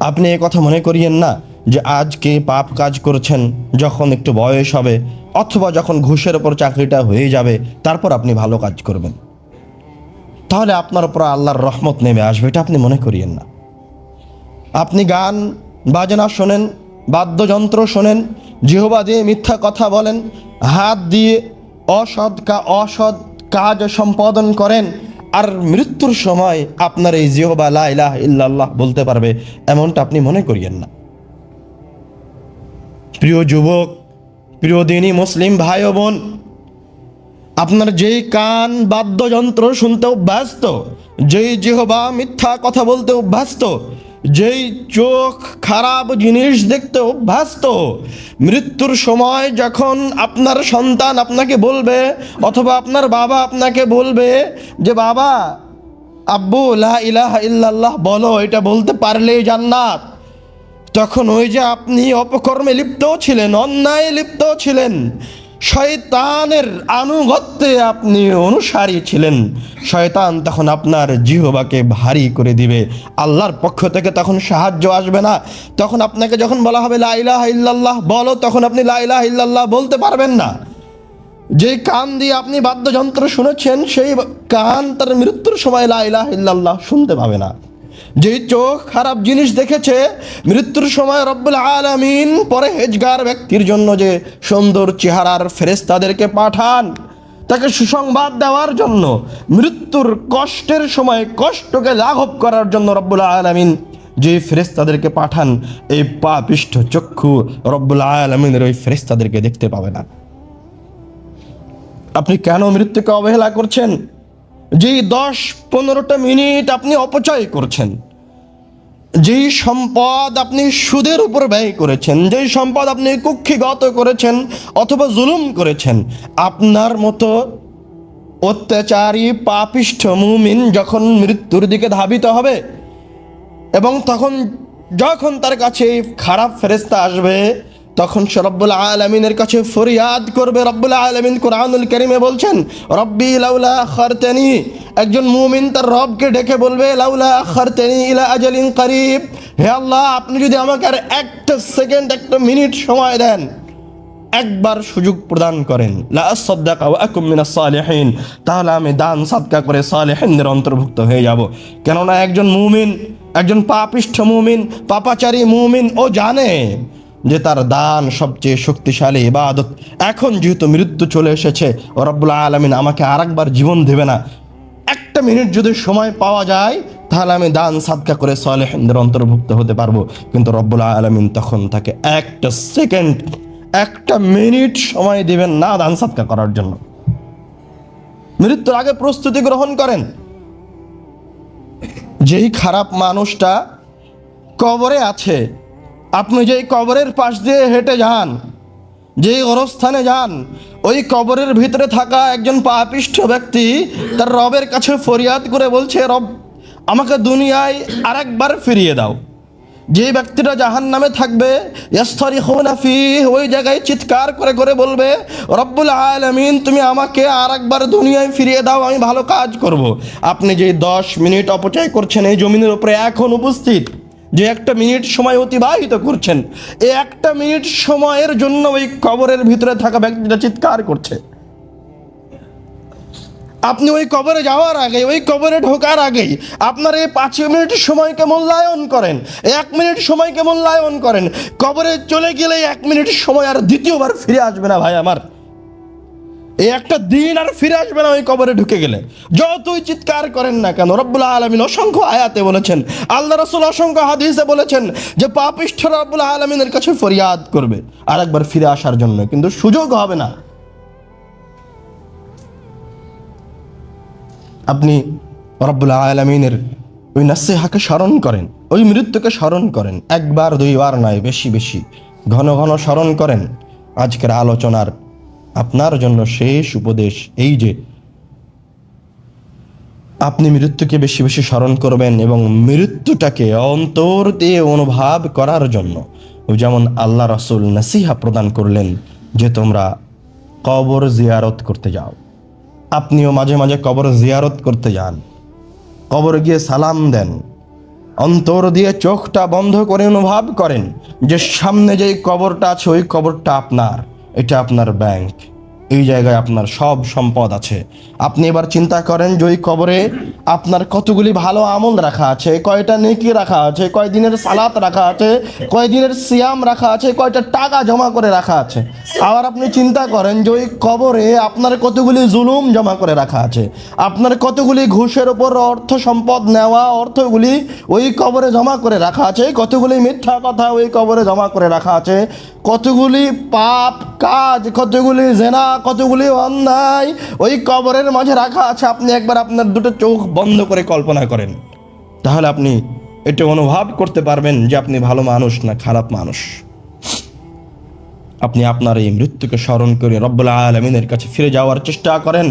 আপনি এ কথা মনে করিয়েন না যে আজকে পাপ কাজ করছেন, যখন একটু বয়স হবে অথবা যখন ঘুষের ওপর চাকরিটা হয়ে যাবে তারপর আপনি ভালো কাজ করবেন, তাহলে আপনার উপর আল্লাহর রহমত নেমে আসবে। এটা আপনি মনে করিয়েন না। আপনি গান বাজনা শোনেন, বাদ্যযন্ত্র শোনেন, জিহবা দিয়ে মিথ্যা কথা বলেন, হাত দিয়ে অসৎ কাজ সম্পাদন করেন, আর মৃত্যুর সময় আপনার এই জিহবা লা ইলাহা ইল্লাল্লাহ বলতে পারবে, এমনটা আপনি মনে করিয়েন না। প্রিয় যুবক, প্রিয় দিনী মুসলিম ভাই ও বোন, আপনার যেই কান বাদ্যযন্ত্র শুনতে অভ্যস্ত, যেই জিহবা মিথ্যা কথা বলতে অভ্যস্ত, যেই চোখ খারাপ জিনিস দেখতে অভ্যস্ত, মৃত্যুর সময় যখন আপনার সন্তান আপনাকে বলবে অথবা আপনার বাবা আপনাকে বলবে যে বাবা, আব্বু লা ইলাহা ইল্লাল্লাহ বলো, এটা বলতে পারলেই জান্নাত, তখন ওই যে আপনি অপকর্মে লিপ্ত ছিলেন, অন্যায় লিপ্ত ছিলেন, শয়তানের আনুগত্যে আপনি অনুসারী ছিলেন, শয়তান তখন আপনার জিহবাকে ভারী করে দিবে। আল্লাহর পক্ষ থেকে তখন সাহায্য আসবে না। তখন আপনাকে যখন বলা হবে লা ইলাহা ইল্লাল্লাহ বলো, তখন আপনি লা ইলাহা ইল্লাল্লাহ বলতে পারবেন না। যেই কান দিয়ে আপনি বাদ্যযন্ত্র শুনেছেন, সেই কান তার মৃত্যুর সময় লা ইলাহা ইল্লাল্লাহ শুনতে পাবে না। যেই চোখ খারাপ জিনিস দেখেছে, মৃত্যুর সময় রব্বুল আলামিন পরহেজগার ব্যক্তির জন্য যে সুন্দর চেহারার ফেরেশতাদেরকে পাঠান তাকে সুসংবাদ দেওয়ার জন্য, মৃত্যুর কষ্টের সময় কষ্টকে লাঘব করার জন্য রব্বুল আলামিন যে ফেরেশতাদেরকে পাঠান, এই পাপিষ্ঠ চক্ষু রব্বুল আলামিনের ওই ফেরেশতাদেরকে দেখতে পাবে না। আপনি কেন মৃত্যুকে অবহেলা করছেন? যেই 10-15টা মিনিট আপনি অপচয় করছেন, যেই সম্পদ আপনি সুদের উপর ব্যয় করেছেন, যেই সম্পদ আপনি কুক্ষিগত করেছেন অথবা জুলুম করেছেন, আপনার মতো অত্যাচারী পাপিষ্ঠ মুমিন যখন মৃত্যুর দিকে ধাবিত হবে এবং যখন তার কাছে খারাপ ফেরেশতা আসবে, তখন সে রব্বুল আলামিনের কাছে ফরিয়াদ করবে। রব্বুল আলামিন কুরআনুল কারীমে বলছেন, রব্বি লাউলা আখারতানি, একজন মুমিন তার রবকে ডেকে বলবে লাউলা আখারতানি ইলা আজালিন করিব, হে আল্লাহ, আপনি যদি আমাকে আর একটা সেকেন্ড, একটা মিনিট সময় দেন, একবার সুযোগ প্রদান করেন, লা আসাদদাকা ওয়া আকুম মিনাস সালিহিন, তাহলে আমি দান সাদকা করে সালেহিনদের অন্তর্ভুক্ত হয়ে যাব। কেননা একজন মুমিন, একজন পাপিষ্ঠ মুমিন, পাপাচারী মুমিন, ও জানে যে তার দান সবচেয়ে শক্তিশালী ইবাদত। এখন যেহেতু মৃত্যু চলে এসেছে, ও রব্বুল আলামিন আমাকে আরেকবার জীবন দেবে না, একটা মিনিট যদি সময় পাওয়া যায় তাহলে আমি দান সাদকা করে সালেহিনদের অন্তর্ভুক্ত হতে পারবো। কিন্তু রব্বুল আলামিন তখন তাকে একটা সেকেন্ড, একটা মিনিট সময় দিবেন না দান সাদকা করার জন্য। মৃত্যুর আগে প্রস্তুতি গ্রহণ করেন। যেই খারাপ মানুষটা কবরে আছে, আপনি যেই কবরের পাশ দিয়ে হেঁটে যান, যেই গোরস্থানে যান, ওই কবরের ভিতরে থাকা একজন পাপিষ্ঠ ব্যক্তি তার রবের কাছে ফরিয়াদ করে বলছে, রব, আমাকে দুনিয়ায় আরেকবার ফিরিয়ে দাও। যে ব্যক্তিটা জাহান্নামে থাকবে, ইয়াসতারিখুনা ফীহ, ওই জায়গায় চিৎকার করে করে বলবে, রব্বুল আলামিন, তুমি আমাকে আরেকবার দুনিয়ায় ফিরিয়ে দাও, আমি ভালো কাজ করব। আপনি যে 10 মিনিট অপচয় করছেন এই জমিনের উপরে এখন উপস্থিত, যে একটা মিনিট সময় অতিবাহিত করছেন, এই একটা মিনিট সময়ের জন্য ওই কবরের ভিতরে থাকা ব্যক্তিটা চিৎকার করছে। আপনি ওই কবরে যাওয়ার আগে, ওই কবরে ঢোকার আগেই আপনার এই 5 মিনিট সময়কে মূল্যায়ন করেন, 1 মিনিট সময়কে মূল্যায়ন করেন। কবরে চলে গেলে 1 মিনিট সময় আর দ্বিতীয়বার ফিরে আসবে না ভাই আমার, এই একটা দিন আর ফিরে আসবে না ওই কবরে ঢুকে গেলে। যতই চিৎকার করেন না কেন, রব্বুল আলামিন অসংখ্য আয়াতে বলেছেন, আল্লাহ রাসূল অসংখ্য হাদিসে বলেছেন যে পাপিষ্ঠ রব্বুল আলামিনের কাছে ফরিয়াদ করবে আরেকবার ফিরে আসার জন্য, কিন্তু সুযোগ হবে না। আপনি রব্বুল আলামিনের ওই নাসিহাকে স্মরণ করেন, ওই মৃত্যুকে স্মরণ করেন, একবার 2বার নয়, বেশি বেশি ঘন ঘন স্মরণ করেন। আজকের আলোচনার আপনার জন্য শেষ উপদেশ এই যে আপনি মৃত্যুকে বেশি বেশি স্মরণ করবেন এবং মৃত্যুটাকে অন্তর দিয়ে অনুভব করার জন্য, যেমন আল্লাহ রাসূল নাসিহা প্রদান করলেন যে তোমরা কবর জিয়ারত করতে যাও। আপনিও মাঝে মাঝে কবর জিয়ারত করতে যান, কবরে গিয়ে সালাম দেন, অন্তর দিয়ে চোখটা বন্ধ করে অনুভব করেন যে সামনে যেই কবরটা আছে ওই কবরটা আপনার, এটা আপনার ব্যাংক, এই জায়গায় আপনার সব সম্পদ আছে। আপনি এবার চিন্তা করেন যে ওই কবরে আপনার কতগুলি ভালো আমল রাখা আছে, কয়টা নেকি রাখা আছে, কয় দিনের সালাত রাখা আছে, কয় দিনের সিয়াম রাখা আছে, কয়টা টাকা জমা করে রাখা আছে। আবার আপনি চিন্তা করেন যে ওই কবরে আপনার কতগুলি জুলুম জমা করে রাখা আছে, আপনার কতগুলি ঘুষের ওপর অর্থ সম্পদ নেওয়া অর্থগুলি ওই কবরে জমা করে রাখা আছে, কতগুলি মিথ্যা কথা ওই কবরে জমা করে রাখা আছে, কতগুলি পাপ কাজ, কতগুলি জেনা, কতগুলি অন্যায় ওই কবরের মাঝে রাখা আছে। আপনি একবার আপনার দুটো চোখ বন্ধ করে কল্পনা করেন, তাহলে আপনি এটা অনুভব করতে পারবেন যে আপনি ভালো মানুষ না খারাপ মানুষ। আপনি আপনার এই মৃত্যুকে স্মরণ করে রব্বুল আলামিনের কাছে ফিরে যাওয়ার চেষ্টা করেন,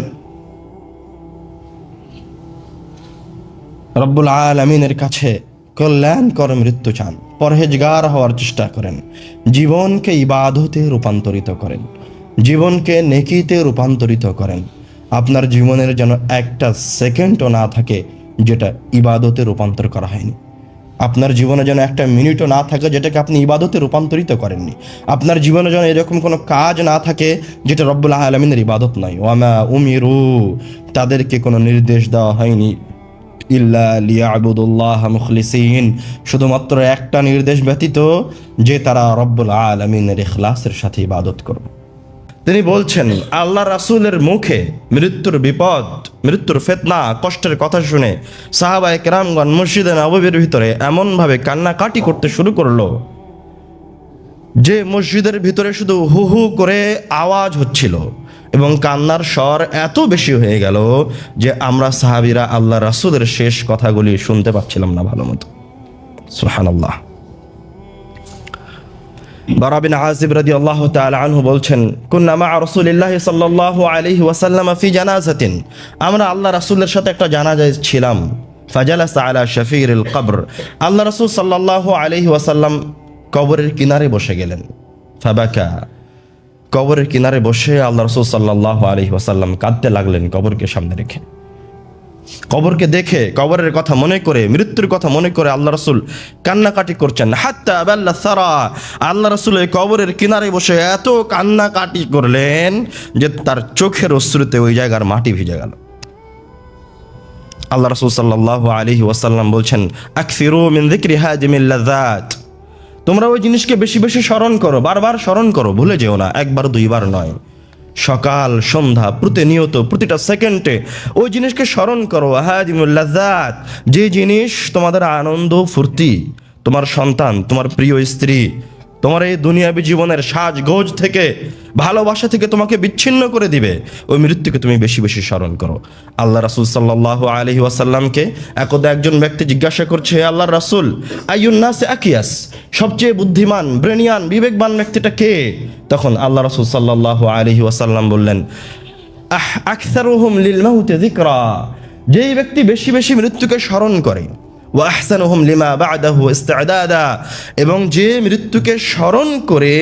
রব্বুল আলামিনের কাছে কল্যাণকর মৃত্যু চান, পরহেজগার হওয়ার চেষ্টা করেন, জীবনকে ইবাদতে রূপান্তরিত করেন, জীবনকে নেকিতে রূপান্তরিত করেন। আপনার জীবনের যেন একটা সেকেন্ডও না থাকে যেটা ইবাদতে রূপান্তর করা হয়নি। আপনার জীবনে যেন একটা মিনিটও না থাকে যেটাকে আপনি ইবাদতে রূপান্তরিত করেননি। আপনার জীবনে যেন এরকম কোনো কাজ না থাকে যেটা রব্বুল আলামিনের ইবাদত নয়। ওয়ামা উমিরু, তাদেরকে কোনো নির্দেশ দেওয়া হয়নি ইল্লা লিয়াবুদুল্লাহ মুখলিসিন, শুধুমাত্র একটা নির্দেশ ব্যতীত যে তারা রব্বুল আলামিনের ইখলাসের সাথে ইবাদত করবে। তিনি বলছেন আল্লাহ রাসূলের মুখে মৃত্যুর বিপদ, মৃত্যুর ফিতনা, কষ্টের কথা শুনে সাহাবায়ে কেরামগণ মসজিদে নববীর ভিতরে এমনভাবে কান্নাকাটি করতে শুরু করলো যে মসজিদের ভিতরে শুধু হু হু করে আওয়াজ হচ্ছিল এবং কান্নার স্বর এত বেশি হয়ে গেল যে আমরা সাহাবীরা আল্লাহ রাসূলের শেষ কথাগুলি শুনতে পাচ্ছিলাম না ভালো মতো। সুবহানাল্লাহ। বারা বিন আযিব রাদিয়াল্লাহু তাআলা আনহু বলছেন কুন্না মা রাসূলিল্লাহি সাল্লাল্লাহু আলাইহি ওয়াসাল্লাম ফি জানাজাতিন, আমরা আল্লাহ রাসূলের সাথে একটা জানাজায় ছিলাম। ফাজালাসা আলা শাফিরিল কবর, আল্লাহ রাসূল সাল্লাল্লাহু আলাইহি ওয়াসাল্লাম কবরের কিনারে বসে গেলেন। ফাবাকা, কবরের কিনারে বসে আল্লাহ রাসূল সাল্লাল্লাহু আলাইহি ওয়াসাল্লাম কাঁদতে লাগলেন কবরকে সামনে রেখে। কবরকে দেখে, কবরের কথা মনে করে, মৃত্যুর কথা মনে করে আল্লাহ রাসূল কান্নাকাটি করছেন। হাত্তা বাল্লা সারা, আল্লাহ রাসূল এই কবরের কিনারে বসে এত কান্নাকাটি করলেন যে তার চোখের অশ্রুতে ওই জায়গার মাটি ভিজে গেল। আল্লাহ রাসূল সাল্লাল্লাহু আলাইহি ওয়াসাল্লাম বলছেন আকসিরু মিন যিকরি হাদিমিল লাযাত, তোমরা ওই জিনিসকে বেশি বেশি স্মরণ করো, বারবার স্মরণ করো, ভুলে যেও না, একবার দুইবার নয়, সকাল সন্ধ্যা প্রতিনিয়ত প্রতিটা সেকেন্ডে ওই জিনিসকে স্মরণ করো। হাদিমুল লাযাত, যে জিনিস তোমাদের আনন্দ ফুর্তি, তোমার সন্তান, তোমার প্রিয় স্ত্রী, তোমার এই দুনিয়াবী জীবনের সাজগোজ থেকে, ভালোবাসা থেকে তোমাকে বিচ্ছিন্ন করে দিবে, ওই মৃত্যুকে তুমি বেশি বেশি স্মরণ করো। আল্লাহ রাসূল সাল্লাল্লাহু আলাইহি ওয়াসাল্লামকে একদা একজন ব্যক্তি জিজ্ঞাসা করছে, আল্লাহ রাসূল আইয়ুন নাসি আকিয়াস, সবচেয়ে বুদ্ধিমান ব্রেনিয়ান বিবেকবান ব্যক্তিটা কে? তখন আল্লাহ রাসূল সাল্লাল্লাহু আলাইহি ওয়াসাল্লাম বললেন আকসারুহুম লিল মাউতি যিকরা, যেই ব্যক্তি বেশি বেশি মৃত্যুকে স্মরণ করে, ওয়া আহসানুহুম লিমা বা'দাহু ইস্তি'দাদা, এবং যে মৃত্যুকে স্মরণ করে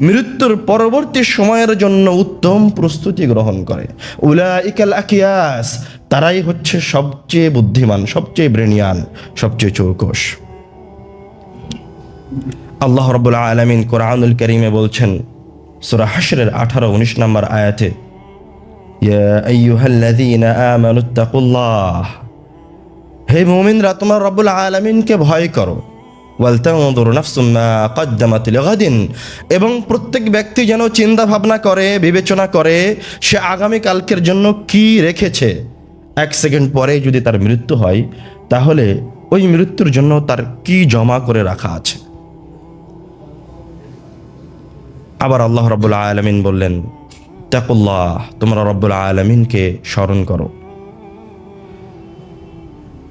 মৃত্যুর পরবর্তী সময়ের জন্য উত্তম প্রস্তুতি গ্রহণ করে, উলাইকাল আকিয়াস, তারাই হচ্ছে সবচেয়ে বুদ্ধিমান, সবচেয়ে ব্রেনিয়ান, সবচেয়ে চৌকস। আল্লাহ রাব্বুল আলামিন কোরআনুল কারীমে বলছেন সূরা হাশরের 18-19 নম্বর আয়াতে, ইয়া আইয়ুহাল্লাযীনা আমানুত্তাকুল্লাহ, হে মুমিনরা তোমরা রব্বুল আলামিনকে ভয় করো, ওয়ালতানজুর নাফসুম মা কদ্দামাত লিগাদিন, এবং প্রত্যেক ব্যক্তি যেন চিন্তা ভাবনা করে, বিবেচনা করে সে আগামী কালকের জন্য কি রেখেছে। এক সেকেন্ড পরে যদি তার মৃত্যু হয় তাহলে ওই মৃত্যুর জন্য তার কি জমা করে রাখা আছে। আবার আল্লাহ রাব্বুল আলামিন বললেন তাকুল্লাহ, তোমরা রব্বুল আলামিনকে স্মরণ করো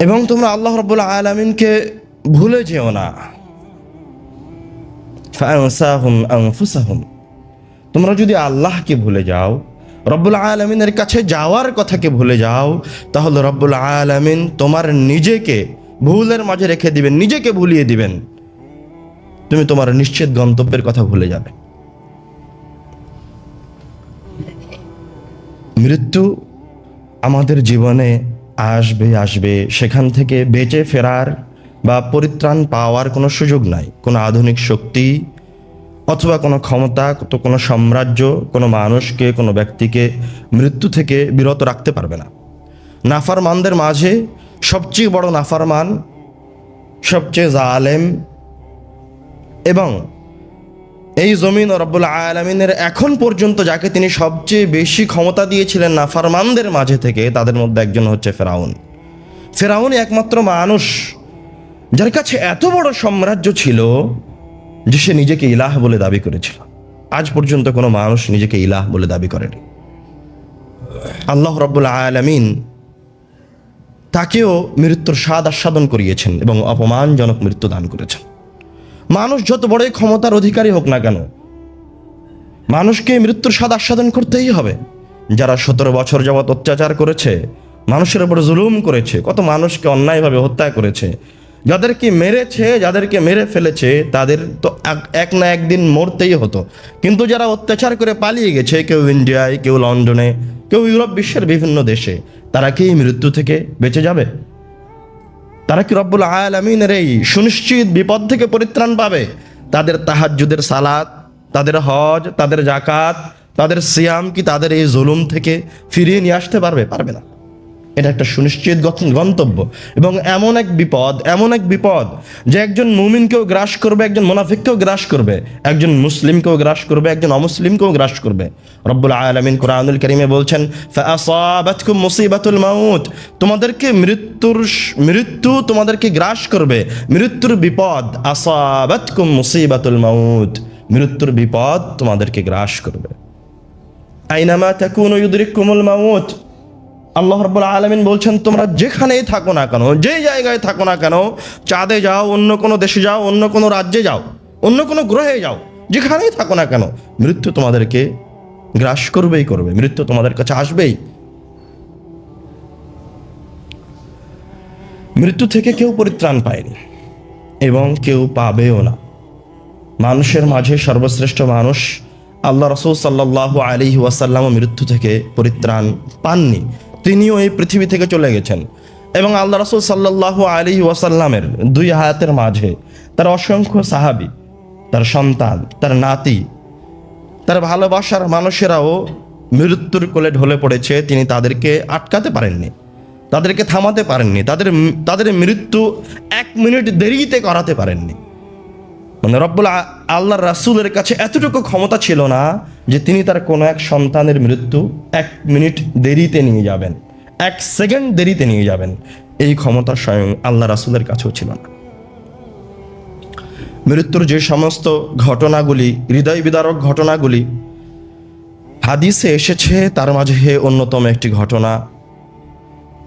এবং তোমরা আল্লাহ রাব্বুল আলামিনকে ভুলে যেও না। ফাআনসাহুম আনফুসাহুম, তোমরা যদি আল্লাহকে ভুলে যাও, রব্বুল আলামিনের কাছে যাওয়ার কথাকে ভুলে যাও, তাহলে রব্বুল আলামিন তোমার নিজেকে ভুলের মাঝে রেখে দিবেন, নিজেকে ভুলিয়ে দিবেন, তুমি তোমার নিশ্চিত গন্তব্যের কথা ভুলে যাবে। মৃত্যু আমাদের জীবনে আসবে, সেখান থেকে বেঁচে ফেরার বা পরিত্রাণ পাওয়ার কোনো সুযোগ নাই। কোনো আধুনিক শক্তি অথবা কোনো ক্ষমতা, কোনো সাম্রাজ্য কোনো মানুষকে, কোনো ব্যক্তিকে মৃত্যু থেকে বিরত রাখতে পারবে না। নাফারমানদের মাঝে সবচেয়ে বড় নাফারমান, সবচেয়ে জালেম, এবং এই জমিন ও রব্বুল আলামিনের এখন পর্যন্ত যাকে তিনি সবচেয়ে বেশি ক্ষমতা দিয়েছিলেন নাফারমানদের মাঝে থেকে, তাদের মধ্যে একজন হচ্ছে ফেরাউন। ফেরাউনই একমাত্র মানুষ যার কাছে এত বড় সাম্রাজ্য ছিল যে সে নিজেকে ইলাহ বলে দাবি করেছিল। আজ পর্যন্ত কোনো মানুষ নিজেকে ইলাহ বলে দাবি করেনি। আল্লাহ রব্বুল আলামিন তাকেও মৃত্যুর স্বাদ আস্বাদন করিয়েছেন এবং অপমানজনক মৃত্যু দান করেছেন। মানুষ যত বড়ই ক্ষমতার অধিকারী হোক না কেন, মানুষকে মৃত্যুর স্বাদ আস্বাদন করতেই হবে। যারা 17 বছর যাবৎ অত্যাচার করেছে, মানুষের উপর জুলুম করেছে, কত মানুষকে অন্যায়ভাবে হত্যা করেছে, যাদেরকে মেরেছে, যাদেরকে মেরে ফেলেছে, তাদের তো এক না একদিন মরতেই হতো। কিন্তু যারা অত্যাচার করে পালিয়ে গেছে, কেউ ইন্ডিয়ায়, কেউ লন্ডনে, কেউ ইউরোপ বিশ্বের বিভিন্ন দেশে, তারা কি মৃত্যু থেকে বেঁচে যাবে? তারা কি রব্বুল আলামিনের এই সুনিশ্চিত বিপদ থেকে পরিত্রাণ পাবে? তাদের তাহাজ্জুদের সালাত, তাদের হজ, তাদের জাকাত, তাদের সিয়াম কি তাদের এই জুলুম থেকে ফিরিয়ে নিয়ে আসতে পারবে? পারবে না। এটা একটা সুনিশ্চিত গন্তব্য এবং এমন এক বিপদ যে একজন মুমিনকেও গ্রাস করবে, একজন মুনাফিককেও গ্রাস করবে, একজন মুসলিমকেও গ্রাস করবে, একজন অমুসলিমকেও গ্রাস করবে। রব্বুল আলামিন কুরআনুল কারীমে বলছেন, ফাআসাবাতকুম মুসিবাতুল মাউত, তোমাদেরকে মৃত্যু তোমাদেরকে গ্রাস করবে, মৃত্যুর বিপদ। আসাবাতকুম মুসিবাতুল মাউত, মৃত্যুর বিপদ তোমাদেরকে গ্রাস করবে। আইনামা তাকুনু ইউদরিকুমুল মাউত, আল্লাহ রাব্বুল আলামিন বলছেন, তোমরা যেখানেই থাকো না কেন, যে জায়গায় থাকো না কেন, চাঁদে যাও, অন্য কোনো দেশে যাও, অন্য কোনো রাজ্যে যাও, অন্য কোনো গ্রহে যাও, যেখানেই থাকো না কেন, মৃত্যু তোমাদেরকে গ্রাস করবেই করবে, মৃত্যু তোমাদের কাছে আসবেই। মৃত্যু থেকে কেউ পরিত্রাণ পায়নি এবং কেউ পাবেও না। মানুষের মাঝে সর্বশ্রেষ্ঠ মানুষ আল্লাহ রাসূল সাল্লাল্লাহু আলাইহি ওয়াসাল্লাম মৃত্যু থেকে পরিত্রাণ পাননি। তিনিও এই পৃথিবী থেকে চলে গেছেন এবং আল্লাহ রাসূল সাল্লাল্লাহু আলাইহি ওয়াসাল্লামের 2 হায়াতের মাঝে তার অসংখ্য সাহাবী, তার সন্তান, তার নাতি, তার ভালোবাসার মানুষেরাও মৃত্যুর কোলে ঢলে পড়েছে। তিনি তাদেরকে আটকাতে পারেননি, তাদেরকে থামাতে পারেননি, তাদের মৃত্যু 1 মিনিট দেরিতে করাতে পারেননি। মানে রব্বুল আল্লাহর রাসূলের কাছে এতটুকু ক্ষমতা ছিল না যে তিনি তার কোনো এক সন্তানের মৃত্যু 1 মিনিট দেরিতে নিয়ে যাবেন, 1 সেকেন্ড দেরিতে নিয়ে যাবেন। এই ক্ষমতা স্বয়ং আল্লাহ রাসূলের কাছেও ছিল না। মৃত্যুর যে সমস্ত ঘটনাগুলি, হৃদয় বিদারক ঘটনাগুলি হাদিসে এসেছে, তার মাঝে অন্যতম একটি ঘটনা,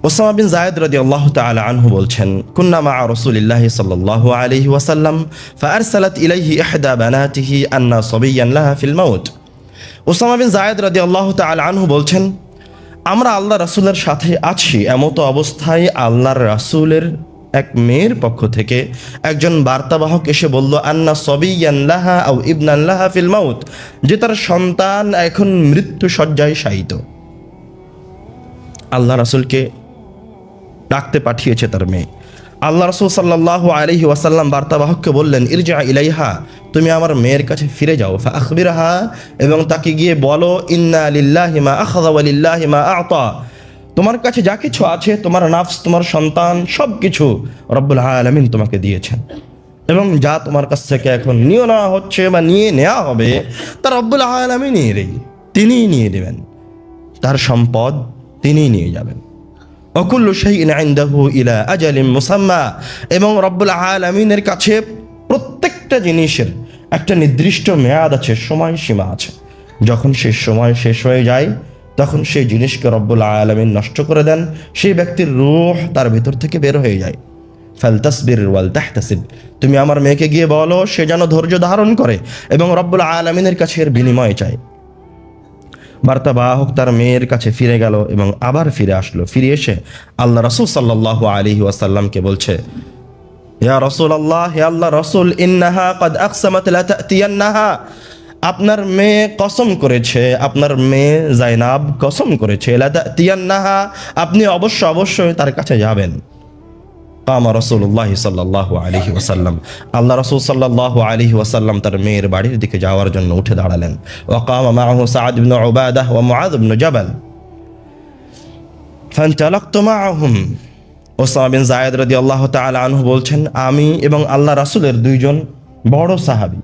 ওসামা বিন যায়েদ রাদিয়াল্লাহু তাআলা আনহু বলছেন, কুন্না মা রাসূলিল্লাহি সাল্লাল্লাহু আলাইহি ওয়াসাল্লাম ফাআরসালাত ইলাইহি ইহদা বানাতিহি আন্না সাবিয়্যান লাহা ফিল মাউত। ওসামা বিন যায়েদ রাদিয়াল্লাহু তাআলা আনহু বলছেন, আমরা আল্লাহ রাসূলের সাথে আছি, এমতো অবস্থায় আল্লাহর রাসূলের এক মেয়ের পক্ষ থেকে একজন বার্তাবাহক এসে বলল, আন্না সাবিয়্যান লাহা আও ইবনান লাহা ফিল মাউত, যে তার সন্তান এখন মৃত্যু শয্যায় শায়িত। আল্লাহ রাসূলকে ডাকতে পাঠিয়েছে তার মেয়ে। আল্লাহ রাসূল সাল্লাল্লাহু আলাইহি ওয়াসাল্লাম বার্তাবাহককে বললেন, ইরজা ইলাইহা, তুমি আমার মেয়ের কাছে ফিরে যাও, ফাআখবিরহা, এবং তাকে গিয়ে বলো, ইন্না লিল্লাহি মা আখাযা ওয়া লিল্লাহি মা আ'তা, তোমার কাছে যা কিছু আছে, তোমার নাফস, তোমার সন্তান, সব কিছু রব্বুল আলামিন তোমাকে দিয়েছেন, এবং যা তোমার কাছ থেকে এখন নিয়ে নেওয়া হচ্ছে বা নিয়ে নেওয়া হবে, তা রব্বুল আলামিনই তিনিই নিয়ে নেবেন, তার সম্পদ তিনিই নিয়ে যাবেন। অকুল্লু শাইইন ইনদাহু ইলা আজালিন মুসাম্মা, এবং রব্বুল আলামিনের কাছে প্রত্যেকটা জিনিসের একটা নির্দিষ্ট মেয়াদ আছে, সময়সীমা আছে। যখন সেই সময় শেষ হয়ে যায়, তখন সেই জিনিসকে রব্বুল আলামিন নষ্ট করে দেন, সেই ব্যক্তির রূহ তার ভিতর থেকে বের হয়ে যায়। ফালতাসবির ওয়াল তাহতাসিব, তুমি আমার মেয়েকে গিয়ে বলো সে যেন ধৈর্য ধারণ করে এবং রব্বুল আলামিনের কাছে এর বিনিময় চায়। বার্তাবাহক তার মেয়ের কাছে ফিরে গেল এবং আবার ফিরে আসলো। ফিরে এসে আল্লাহ রাসূল সাল্লাল্লাহু আলাইহি ওয়াসাল্লামকে বলছে, ইয়া রাসূলুল্লাহ, হে আল্লাহ রাসূল, ইন্নাহা ক্বাদ আকসামাত লা তাতিয়ান্নাহা, আপনার মেয়ে কসম করেছে, আপনার মেয়ে যায়নাব কসম করেছে, লা তাতিয়ান্নাহা, আপনি অবশ্যই তার কাছে যাবেন। কামা রাসূলুল্লাহ সাল্লাল্লাহু আলাইহি ওয়াসাল্লাম, আল্লাহ রাসূল সাল্লাল্লাহু আলাইহি ওয়াসাল্লাম তার মেয়ের বাড়ির দিকে যাওয়ার জন্য উঠে দাঁড়ালেন। ওয়া কামা মাআহু সাআদ ইবনে উবাদাহ ওয়া মুআয ইবনে জাবাল ফান্তালাকতু মাআহুম। ওসামা বিন যায়েদ রাদিয়াল্লাহু তাআলা আনহু বলছেন, আমি এবং আল্লাহ রাসূলের দুইজন বড় সাহাবী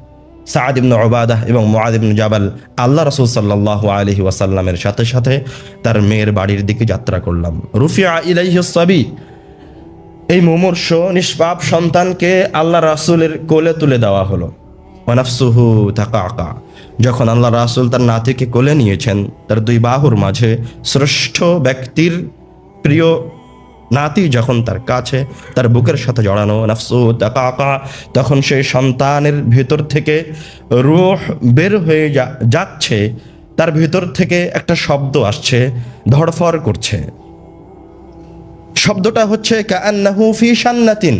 সাআদ ইবনে উবাদাহ এবং মুআয ইবনে জাবাল আল্লাহ রাসূল সাল্লাল্লাহু আলাইহি ওয়াসাল্লামের সাথে সাথে তার মেয়ের বাড়ির দিকে যাত্রা করলাম। রুফিআ ইলাইহিস সাবী, এই মুমূর্ষ নিষ্পাপ সন্তানকে আল্লাহ রাসূলের কোলে তুলে দেওয়া হলো। ওয়া নাফসুহু তাকাকা, যখন আল্লাহ রাসূল তার নাতিকে কোলে নিয়েছেন, তার দুই বাহুর মাঝে শ্রেষ্ঠ ব্যক্তির প্রিয় নাতি যখন তার কাছে তার বুকের সাথে জড়ানো, নাফসু তাকাকা, তখন সেই সন্তানের ভিতর থেকে রূহ বের হয়ে যাচ্ছে, তার ভিতর থেকে একটা শব্দ আসছে, ধড়ফড় করছে। শব্দটা হচ্ছে কাআন্নাহু ফি শান্নাতিন,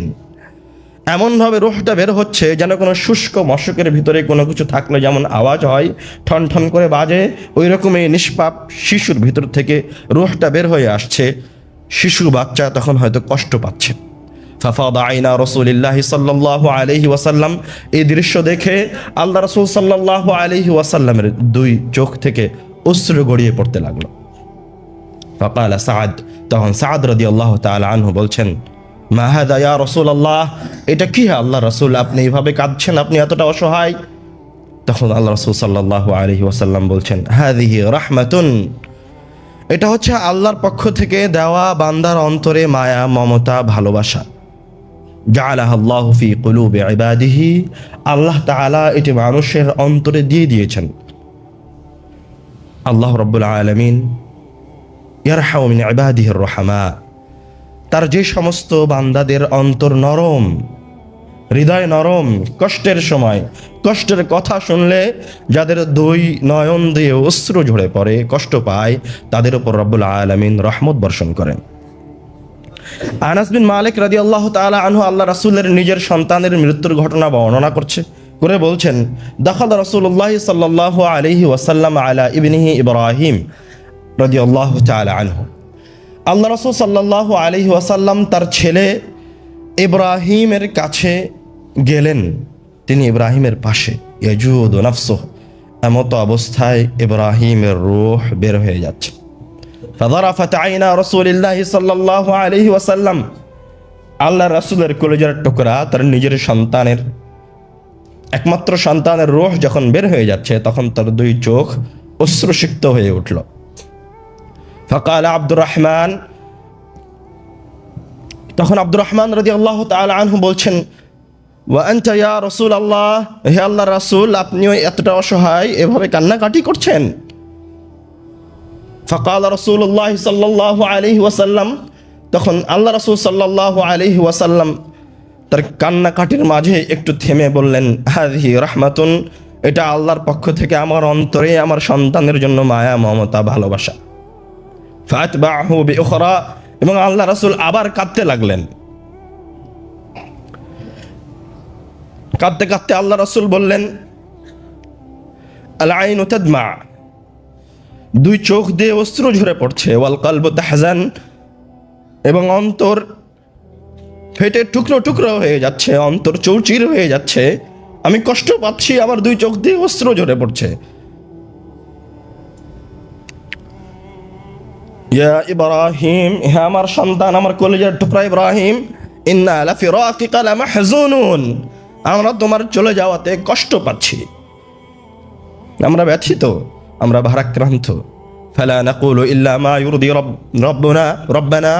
এমনভাবে রূহটা বের হচ্ছে যেন কোনো শুষ্ক মশকের ভিতরে কোনো কিছু থাকলে যেমন আওয়াজ হয়, ঠন ঠন করে বাজে, ওই রকম এই নিষ্পাপ শিশুর ভিতর থেকে রূহটা বের হয়ে আসছে। শিশু বাচ্চা তখন হয়তো কষ্ট পাচ্ছে। ফাফাদা আইনা রাসূলিল্লাহি সাল্লাল্লাহু আলাইহি ওয়াসাল্লাম, এই দৃশ্য দেখে আল্লাহ রাসূল সাল্লাল্লাহু আলাইহি ওয়াসাল্লামের দুই চোখ থেকে অশ্রু গড়িয়ে পড়তে লাগলো। ফাকালা সাআদ, তখন সাআদ রাদিয়াল্লাহু তাআলা আনহু বলছেন, মা হাদা ইয়া রাসূলুল্লাহ, এটা কি আল্লাহ রাসূল, আপনি এইভাবে কাঁদছেন, আপনি এতটা অসহায়? তখন আল্লাহ রাসূল সাল্লাল্লাহু আলাইহি ওয়াসাল্লাম বলছেন, হাযিহি রাহমাতুন, এটা হচ্ছে আল্লাহর পক্ষ থেকে দেওয়া বান্দার অন্তরে মায়া, মমতা, ভালোবাসা। জাআলাহাল্লাহু ফি কুলুবি ইবাদিহি, আল্লাহ তাআলা এটি মানুষের অন্তরে দিয়ে দিয়েছেন। আল্লাহ রাব্বুল আলামিন ইয়ারহামু মিন ইবাদিহির রহমা, তার যে সমস্ত বান্দাদের অন্তর নরম, হৃদয় নরম, কষ্টের সময় কষ্টের কথা শুনলে যাদের দুই নয়ন দিয়ে অশ্রু ঝরে পড়ে, কষ্ট পায়, তাদের উপর রব্বুল আলামিন রহমত বর্ষণ করেন। আনাস বিন মালিক রাদিয়াল্লাহু তাআলা আনহু আল্লাহ রাসূলের নিজের সন্তানের মৃত্যুর ঘটনা বর্ণনা করে বলছেন, দাখালা রাসূলুল্লাহ সাল্লাল্লাহু আলাইহি ওয়াসাল্লাম আলা ইবনিহি ইব্রাহিম রাদিয়াল্লাহু তাআলা আনহু, আল্লাহ রাসূল সাল্লাল্লাহু আলাইহি ওয়াসাল্লাম তার ছেলে ইব্রাহিমের কাছে গেলেন। তিনি ইব্রাহিমের পাশে, ইয়াজুদু নাফসুহু, এমত অবস্থায় ইব্রাহিমের রূহ বের হয়ে যাচ্ছে। ফাযারাফাত আইনা রাসূলিল্লাহি সাল্লাল্লাহু আলাইহি ওয়াসাল্লাম, আল্লাহ রাসূলের কলিজার টুকরা তার নিজের সন্তানের, একমাত্র সন্তানের রূহ যখন বের হয়ে যাচ্ছে, তখন তার দুই চোখ অশ্রুসিক্ত হয়ে উঠল। ফাকালা আব্দুর রহমান, তখন আব্দুর রহমান রাদিয়াল্লাহু তাআলা আনহু বলছেন, ওয়া আনতা ইয়া রাসূলুল্লাহ, হে আল্লাহর রাসূল, আপনিও এতটা অসহায়, এভাবে কান্নাকাটি করছেন? ফাকালা রাসূলুল্লাহ সাল্লাল্লাহু আলাইহি ওয়াসাল্লাম, তখন আল্লাহ রাসূল সাল্লাল্লাহু আলাইহি ওয়াসাল্লাম তার কান্নাকাটির মাঝে একটু থেমে বললেন, হাযিহি রাহমাতুন, এটা আল্লাহর পক্ষ থেকে আমার অন্তরে আমার সন্তানের জন্য মায়া, মমতা, ভালোবাসা। ফাতবাহু বিউখরা, এবং আল্লাহ রাসূল আবার কাঁদতে লাগলেন। কাঁদতে কাঁদতে আল্লাহ রাসূল বললেন, আল আইনু তাদমা, দুই চোখ দিয়ে অশ্রু ঝরে পড়ছে, ওয়াল কলবু তাহজান, এবং অন্তর ফেটে টুকরো টুকরো হয়ে যাচ্ছে, অন্তর চৌচির হয়ে যাচ্ছে, আমি কষ্ট পাচ্ছি, আমার দুই চোখ দিয়ে অশ্রু ঝরে পড়ছে। ইয়া ইব্রাহিম, হে আমার সন্তান, আমার কলিজার টুকরা ইব্রাহিম, ইন্না লাফিরাকিকা লামাহজুনুন, আমরা তোমার চলে যাওয়াতে কষ্ট পাচ্ছি, আমরা ব্যথিত, আমরা ভারাক্রান্ত। ফালা নাকুলু ইল্লা মা ইউরদি রব্বানা,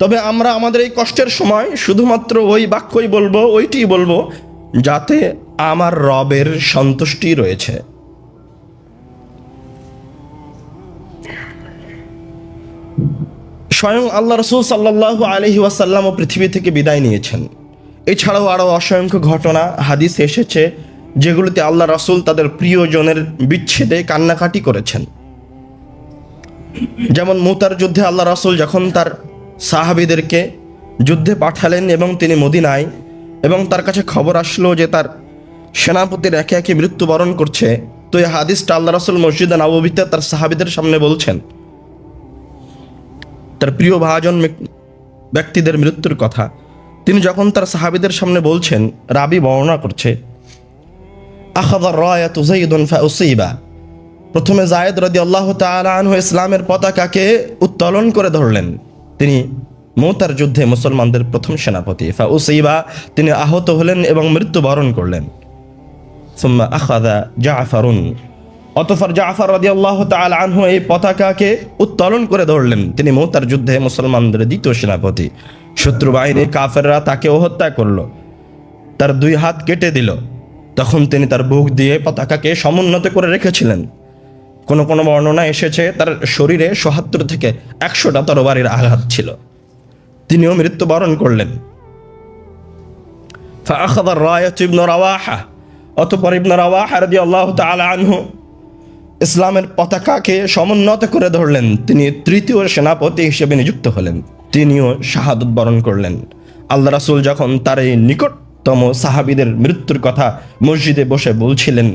তবে আমরা আমাদের এই কষ্টের সময় শুধুমাত্র ওই বাক্যই বলবো, ওইটি বলবো যাতে আমার রবের সন্তুষ্টি রয়েছে। স্বয়ং আল্লাহ রাসূল সাল্লাল্লাহু আলাইহি ওয়াসাল্লাম পৃথিবী থেকে বিদায় নিয়েছেন। এছাড়াও আরও অসংখ্য ঘটনা হাদিসে এসেছে যেগুলোতে আল্লাহ রাসূল তাদের প্রিয়জনের বিচ্ছেদে কান্নাকাটি করেছেন। যেমন মুতার যুদ্ধে আল্লাহ রাসূল যখন তার সাহাবীদেরকে যুদ্ধে পাঠালেন এবং তিনি মদিনায়, এবং তার কাছে খবর আসলো যে তার সেনাপতির একে একে মৃত্যুবরণ করছে, তো এই হাদিসটা আল্লাহ রাসূল মসজিদে নববীতে তার সাহাবীদের সামনে বলছেন। তার প্রিয় ভাজন ব্যক্তিদের মৃত্যুর কথা তিনি যখন তার সাহাবীদের সামনে বলছেন, রাবি বর্ণনা করছে, আখাযা রায়াতু যায়দুন ফাউসিবা, প্রথমে যায়েদ রাদিয়াল্লাহু তাআলা আনহু ইসলামের পতাকাকে উত্তোলন করে ধরলেন। তিনি মুতার যুদ্ধে মুসলমানদের প্রথম সেনাপতি। ফাউসিবা, তিনি আহত হলেন এবং মৃত্যুবরণ করলেন। সুম্মা আখাযা জাফারুন, অতঃপর জাফর রাদিয়াল্লাহু তাআলা আনহু এই পতাকাকে উত্তোলন করে ধরলেন। তিনি মুতার যুদ্ধে মুসলমানদের দ্বিতীয় সেনাপতি। শত্রু বাহিনীর কাফেররা তাকেও হত্যা করলো, তার 2 হাত কেটে দিল। তখন তিনি তার বুক দিয়ে পতাকাকে সমুন্নত করে রেখেছিলেন। কোনো কোনো বর্ণনা এসেছে তার শরীরে ৭৭ থেকে ১০০টা তরবারির আঘাত ছিল। তিনিও মৃত্যুবরণ করলেন। ফাআখাযা রায়াতু ইবনে রাওয়াহা, অতঃপর ইবনে রাওয়াহা রাদিয়াল্লাহু তাআলা আনহু ইসলামের পতাকাকে সমুন্নত করে ধরলেন। তিনি তৃতীয় সেনাপতি হিসেবে নিযুক্ত হলেন। তিনিও শাহাদত বরণ করলেন। আল্লাহ রাসূল যখন তার এই নিকটতম সাহাবীদের মৃত্যুর কথা মসজিদে বসে বলছিলেন,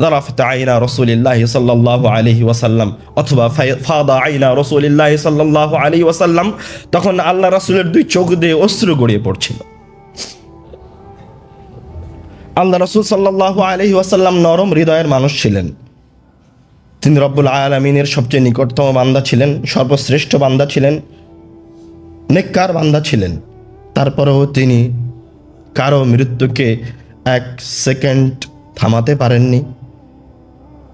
যারাফাত আইনা রাসূলিল্লাহি সাল্লাল্লাহু আলাইহি ওয়াসাল্লাম, অথবা ফাদা আইনা রাসূলিল্লাহি সাল্লাল্লাহু আলাইহি ওয়াসাল্লাম, তখন আল্লাহ রাসূলের 2 চোখ দিয়ে অশ্রু গড়িয়ে পড়ছিল। আল্লাহ রাসূল সাল্লাল্লাহু আলাইহি ওয়াসাল্লাম নরম হৃদয়ের মানুষ ছিলেন। তিনি রব্বুল আলামিনের সবচেয়ে নিকটতম বান্দা ছিলেন, সর্বশ্রেষ্ঠ বান্দা ছিলেন, নেককার বান্দা ছিলেন। তারপরেও তিনি কারো মৃত্যুকে 1 সেকেন্ড থামাতে পারেননি।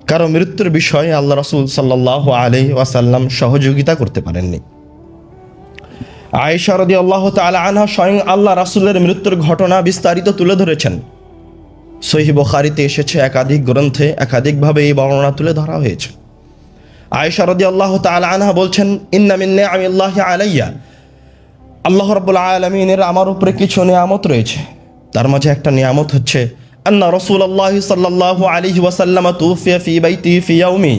কারো মৃত্যুর বিষয়ে আল্লাহ রাসূল সাল্লাল্লাহু আলাইহি ওয়াসাল্লাম সহযোগিতা করতে পারেননি। আয়েশা রাদিয়াল্লাহু তাআলা আনহা স্বয়ং আল্লাহ রাসূলের মৃত্যুর ঘটনা বিস্তারিত তুলে ধরেছেন। সহিহ বুখারীতে এসেছে, একাধিক গ্রন্থে একাধিকভাবে এই বর্ণনা তুলে ধরা হয়েছে। আয়েশা রাদিয়াল্লাহু তাআলা আনহা বলছেন, ইন্না মিন নিআমিল্লাহি আলাইয়া, আল্লাহ রাব্বুল আলামিনের আমার উপরে কিছু নিয়ামত রয়েছে। তার মাঝে একটা নিয়ামত হচ্ছে আন্না রাসূলুল্লাহি সাল্লাল্লাহু আলাইহি ওয়াসাল্লাম তুফিয়া ফি বাইতিহি ফি ইয়াউমি,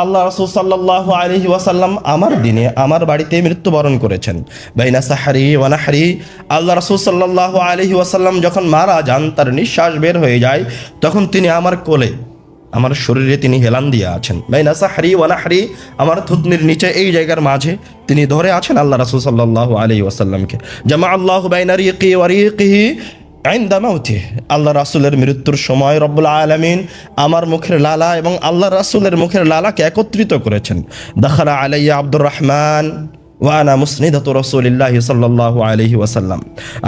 আল্লাহ রাসূল সাল্লাল্লাহু আলাইহি ওয়াসাল্লাম আমার দিনে আমার বাড়িতে মৃত্যুবরণ করেছেন। বাইনা সাহরি ওয়া নাহরি, আল্লাহ রাসূল সাল্লাল্লাহু আলাইহি ওয়াসাল্লাম যখন মারা যান, তার নিঃশ্বাস বের হয়ে যায়, তখন তিনি আমার কোলে, আমার শরীরে তিনি হেলান দিয়ে আছেন। বাইনা সাহরি ওয়া নাহরি, আমার থুতনির নিচে এই জায়গার মাঝে তিনি ধরে আছেন আল্লাহ রাসূল সাল্লাল্লাহু আলাইহি ওয়াসাল্লামকে। জামা আল্লাহু বাইনা রিকি ওয়া রিকিহি ইনদা মাউতিহি, আল্লাহ রাসূলের মৃত্যুর সময় রব্বুল আলামিন আমার মুখের লালা এবং আল্লাহ রাসূলের মুখের লালাকে একত্রিত করেছেন। দাখালা আলাইয়া আব্দুর রহমান ওয়া আনা মুসনিদাতু রাসূলিল্লাহি সাল্লাল্লাহু আলাইহি ওয়াসাল্লাম।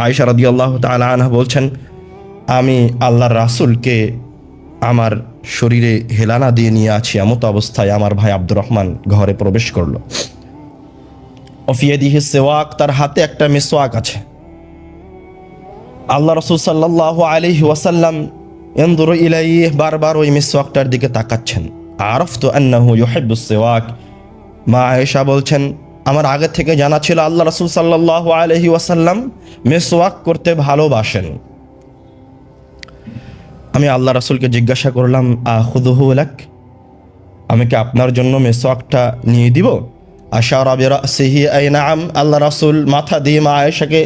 আয়েশা রাদিয়াল্লাহু তাআলা আনহা বলছেন, আমি আল্লাহর রাসূলকে আমার শরীরে হেলানা দিয়ে নিয়ে আছি, এমত অবস্থায় আমার ভাই আব্দুর রহমান ঘরে প্রবেশ করলো। ওফিয়াদিহি সিওয়াক, তার হাতে একটা মিসওয়াক আছে। আল্লাহ রাসূল সাল্লাল্লাহু আলাইহি ওয়াসাল্লাম ইয়ানজুরু ইলাইহি, বারবার ওই মিসওয়াকটার দিকে তাকাচ্ছেন। আরাফতু আন্নাহু ইউহিব্বুস সিওয়াক, মা আয়েশা বলছেন, আমার আগে থেকে জানা ছিল আল্লাহ রাসূল সাল্লাল্লাহু আলাইহি ওয়াসাল্লাম মিসওয়াক করতে ভালোবাসেন। আমি আল্লাহ রাসূলকে জিজ্ঞাসা করলাম, আখুযুহু লাক, আমি কি আপনার জন্য মিসওয়াকটা নিয়ে দিব? আশারা বিরাসিহি আই নাআম, আল্লাহ রাসূল মাথা দিয়ে মা আয়েশাকে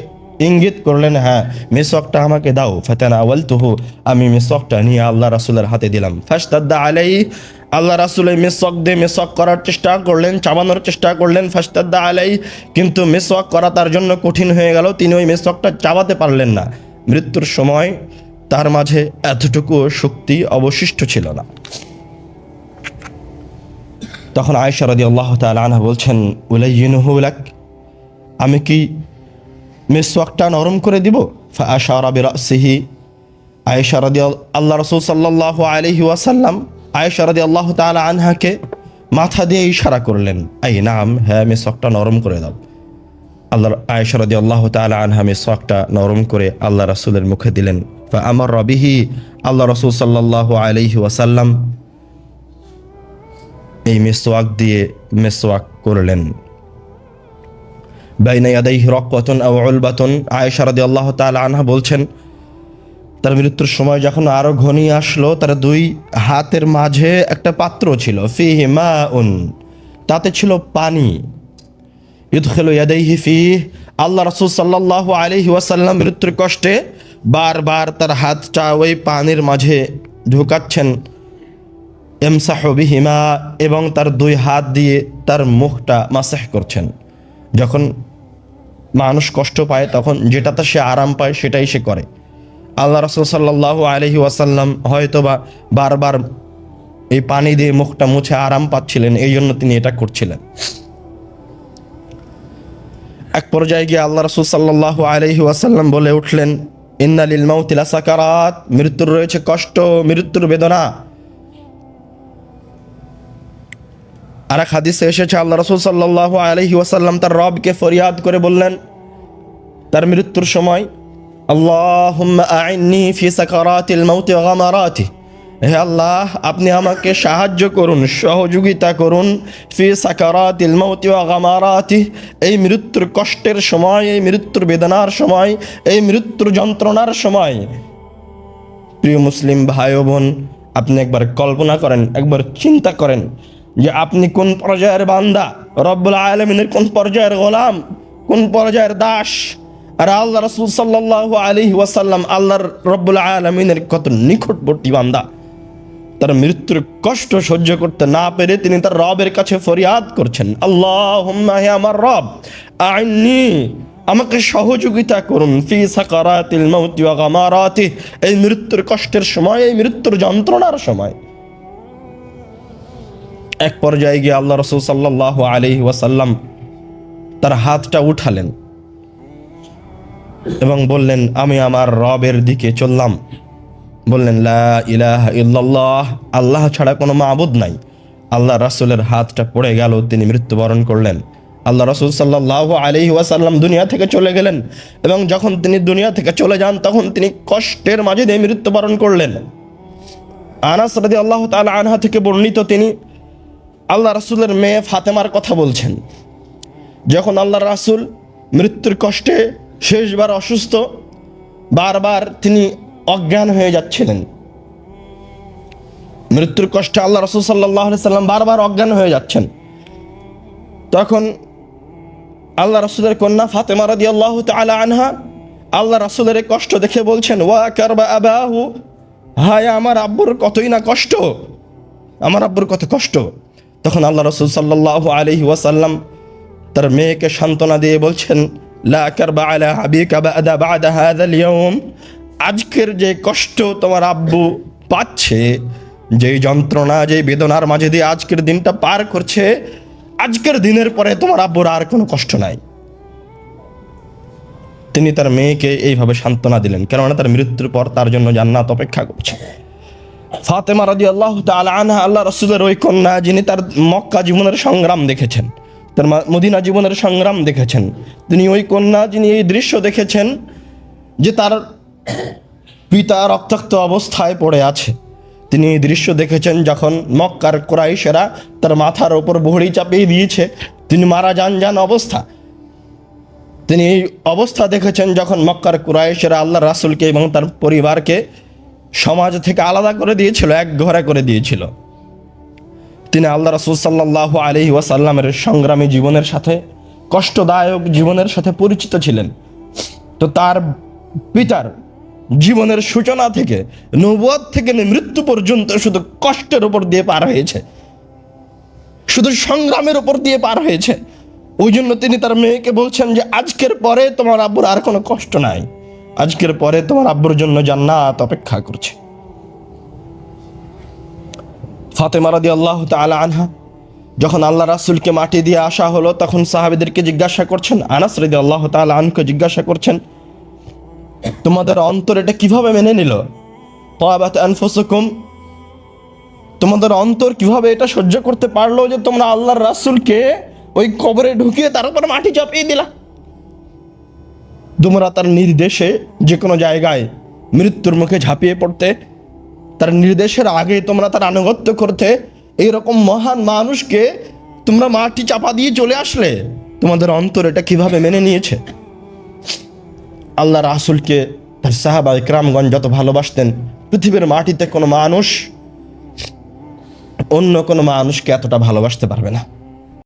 ইঙ্গিত করলেন, হ্যাঁ মিসওয়াকটা আমাকে দাও। ফাতানাওয়ালতুহু, আমি মিসওয়াকটা নিয়ে আল্লাহ রাসূলের হাতে দিলাম। ফাশতাদ্দা আলাইহি, আল্লাহ রাসূল এই মিসওয়াক দিয়ে মিসওয়াক করার চেষ্টা করলেন, চাবানোর চেষ্টা করলেন। ফাশতাদ্দা আলাইহি, কিন্তু মিসওয়াক করা তার জন্য কঠিন হয়ে গেল, তিনি ওই মিসওয়াকটা চাবাতে পারলেন না। মৃত্যুর সময় তার মাঝে এতটুকু শক্তি অবশিষ্ট ছিল না। তখন আয়েশা রাদিয়াল্লাহু তাআলা আনহা বলছেন, উলাইয়িনুহু লাক, আমি কি মিসওয়াকটা নরম করে দিব? ফাআশারা বিরাসিহি, আয়েশা আল্লাহ রাসূল সাল্লাল্লাহু আলাইহি ওয়াসাল্লাম আয়েশা রাদিয়াল্লাহু তাআলা আনহাকে মাথা দিয়ে ইশারা করলেন, আই নাম, হ্যাঁ মিসওয়াকটা নরম করে দাও। আল্লাহ আয়েশা রাদিয়াল্লাহু তাআলা আনহা মিসওয়াকটা নরম করে আল্লাহ রাসূলের মুখে দিলেন। ফাআমারা বিহি, আল্লাহ রাসূল সাল্লাল্লাহু আলাইহি ওয়াসাল্লাম এই মিসওয়াক দিয়ে মিসওয়াক করলেন। বাইনা ইয়াদাইহি রাকওয়াতুন আও উলবাতুন, আয়েশা রাদিয়াল্লাহু তাআলা আনহা বলছেন, তার মৃত্যুর সময় যখন আরো ঘনিয়ে আসলো, তার 2 হাতের মাঝে একটা পাত্র ছিল, ফিহি মাউন, তাতে ছিল পানি। ইদখিলু ইয়াদাইহি ফিহি, আল্লাহ রাসূল সাল্লাল্লাহু আলাইহি ওয়াসাল্লাম মৃত্যুর কষ্টে বারবার তার হাতটা ওই পানির মাঝে ঢোকাচ্ছেন। ইমসাহু বিহিমা, এবং তার 2 হাত দিয়ে তার মুখটা মাসাহ করছেন। যখন মানুষ কষ্ট পায় তখন যেটাতে সে আরাম পায় সেটাই সে করে। আল্লাহ রাসূল সাল্লাল্লাহু আলাইহি ওয়াসাল্লাম হয়তোবা বারবার এই পানি দিয়ে মুখটা মুছে আরাম পাচ্ছিলেন, এই জন্য তিনি এটা করছিলেন। এক পর্যায়ে গিয়ে আল্লাহ রাসূল সাল্লাল্লাহু আলাইহি ওয়াসাল্লাম বলে উঠলেন, ইন্না লিল মাউতি লাসাকারাত, মৃত্যুর রয়েছে কষ্ট, মৃত্যুর বেদনা। আর এক হাদিসে এসেছে আল্লাহ রাসূল সাল্লাল্লাহু আলাইহি ওয়াসাল্লাম তার রবকে ফরিয়াদ করে বললেন তার মৃত্যুর সময়, আল্লাহুম্মা আইন্নি ফি সাকারাতিল মাউতি ওয়া গামারাতি, হে আল্লাহ আপনি আমাকে সাহায্য করুন, সহযোগিতা করুন, ফি সাকারাতিল মাউতি ওয়া গামারাতি, এই মৃত্যুর কষ্টের সময়, এই মৃত্যুর বেদনার সময়, এই মৃত্যুর যন্ত্রণার সময়। প্রিয় মুসলিম ভাই ও বোন, আপনি একবার কল্পনা করেন, একবার চিন্তা করেন যে আপনি কোন পর্যায়ের বান্দা, রব্বুল আলামিনের কোন পর্যায়ের গোলাম, কোন পর্যায়ের দাস। আর আল্লাহ রাসূল সাল্লাল্লাহু আলাইহি ওয়াসাল্লাম আল্লাহর রব্বুল আলামিনের কত নিকটবর্তী বান্দা। তার মৃত্যুর কষ্ট সহ্য করতে না পেরে তিনি তার রবের কাছে ফরিয়াদ করছেন, আল্লাহুম্মা, হে আমার রব, আইন্নি, আমাকে সহযোগিতা করুন, ফি সাকারাতিল মাউতি ওয়া গামারাতি, এই মৃত্যুর কষ্টের সময়, এই মৃত্যুর যন্ত্রণার সময়। এক পর্যায়ে গিয়ে আল্লাহ রাসূল সাল্লাল্লাহু আলাইহি ওয়াসাল্লাম তার হাতটা উঠালেন এবং বললেন, আমি আমার রবের দিকে চললাম। বললেন, লা ইলাহা ইল্লাল্লাহ, আল্লাহ ছাড়া কোনো মাবুদ নাই। আল্লাহ রাসূলের হাতটা পড়ে গেল, তিনি মৃত্যুবরণ করলেন। আল্লাহ রাসূল সাল্লাল্লাহু আলাইহি ওয়াসাল্লাম দুনিয়া থেকে চলে গেলেন এবং যখন তিনি দুনিয়া থেকে চলে যান তখন তিনি কষ্টের মাঝে দিয়ে মৃত্যুবরণ করলেন। আনাস রাদিয়াল্লাহু তাআলা আনহা থেকে বর্ণিত, তিনি আল্লাহ রাসূলের মেয়ে ফাতেমার কথা বলছেন। যখন আল্লাহ রাসূল মৃত্যুর কষ্টে শেষবার অসুস্থ, বারবার তিনি অজ্ঞান হয়ে যাচ্ছিলেন, মৃত্যুর কষ্টে আল্লাহ রাসূল সাল্লাল্লাহু আলাইহি সাল্লাম বারবার অজ্ঞান হয়ে যাচ্ছেন। তখন আল্লাহ রাসূলের কন্যা ফাতেমা রাদিয়াল্লাহু তাআলা আনহা আল্লাহ রাসূলের কষ্ট দেখে বলছেন, ওয়া কারবা আবাহু, হায় আমার আব্বুর কতই না কষ্ট, আমার আব্বুর কত কষ্ট। তখন আল্লাহ রাসূল সাল্লাল্লাহু আলাইহি ওয়াসাল্লাম তার মেয়েকে সান্ত্বনা দিয়ে বলছেন, লা কারবা আলা আবিকা বা'দা হাযাল ইয়াউম, আজকের যে কষ্ট তোমার আব্বু পাচ্ছে, যেই যন্ত্রণা, যেই বেদনার মাঝে দিয়ে আজকের দিনটা পার করছে, আজকের দিনের পরে তোমার আব্বুর আর কোনো কষ্ট নাই। তিনি তার মেয়েকে এইভাবে সান্ত্বনা দিলেন, কেননা তার মৃত্যুর পর তার জন্য জান্নাত অপেক্ষা করছে। ফাতেমা রাদিয়াল্লাহু তাআলা আনহা আল্লাহ রাসূলের ওই কন্যা, যিনি তার মক্কা জীবনের সংগ্রাম দেখেছেন, তার মদিনা জীবনের সংগ্রাম দেখেছেন, তিনি ওই কন্যা যিনি এই দৃশ্য দেখেছেন যে তার পিতা রক্তাক্ত অবস্থায় পড়ে আছে। তিনি এই দৃশ্য দেখেছেন যখন মক্কার কুরাইশেরা তার মাথার ওপর বহড়ি চাপিয়ে দিয়েছে, তিনি মারা যান অবস্থা। তিনি এই অবস্থা দেখেছেন যখন মক্কার কুরাইশেরা আল্লাহ রাসূলকে এবং তার পরিবারকে সমাজ থেকে আলাদা করে দিয়েছিল, এক ঘরে করে দিয়েছিল। তিনি আল্লাহ রাসূল সাল্লাল্লাহু আলাইহি ওয়াসাল্লামের সংগ্রামী জীবনের সাথে, কষ্টদায়ক জীবনের সাথে পরিচিত ছিলেন। তো তার পিতার জীবনের সূচনা থেকে, নবুয়ত থেকে মৃত্যু পর্যন্ত শুধু কষ্টের উপর দিয়ে পার হয়েছে, শুধু সংগ্রামের উপর দিয়ে পার হয়েছে। ওই জন্য তিনি তার মেয়েকে বলছেন যে আজকের পরে তোমার আব্বুর আর কোনো কষ্ট নাই, আজকের পরে তোমার আব্বুর জন্য জান্নাত অপেক্ষা করছে। ফাতেমা রাদিয়াল্লাহু তাআলা আনহা যখন আল্লাহ রাসূলকে মাটি দিয়ে আসা হলো, তখন সাহাবীদেরকে জিজ্ঞাসা করছেন, আনাস রাদিয়াল্লাহু তাআলা আনহুকে জিজ্ঞাসা করছেন, তোমাদের অন্তর এটা কিভাবে মেনে নিল? তাবাত আনফুসুকুম, তোমাদের অন্তর কিভাবে এটা সহ্য করতে পারলো যে তোমরা আল্লাহর রাসূলকে ওই কবরে ঢুকিয়ে তার উপর মাটি চাপিয়ে দিলা? তোমরা তার নির্দেশে যে কোনো জায়গায় মৃত্যুর মুখে ঝাঁপিয়ে পড়তে, তার নির্দেশের আগে তোমরা তার আনুগত্য করতে, এইরকম মহান মানুষকে তোমরা মাটি চাপা দিয়ে চলে আসলে, তোমাদের অন্তর এটা কিভাবে মেনে নিয়েছে? আল্লাহ রাসূলকে তার সাহাবা ইকরামগণ যত ভালোবাসতেন, পৃথিবীর মাটিতে কোনো মানুষ অন্য কোনো মানুষকে এতটা ভালোবাসতে পারবে না।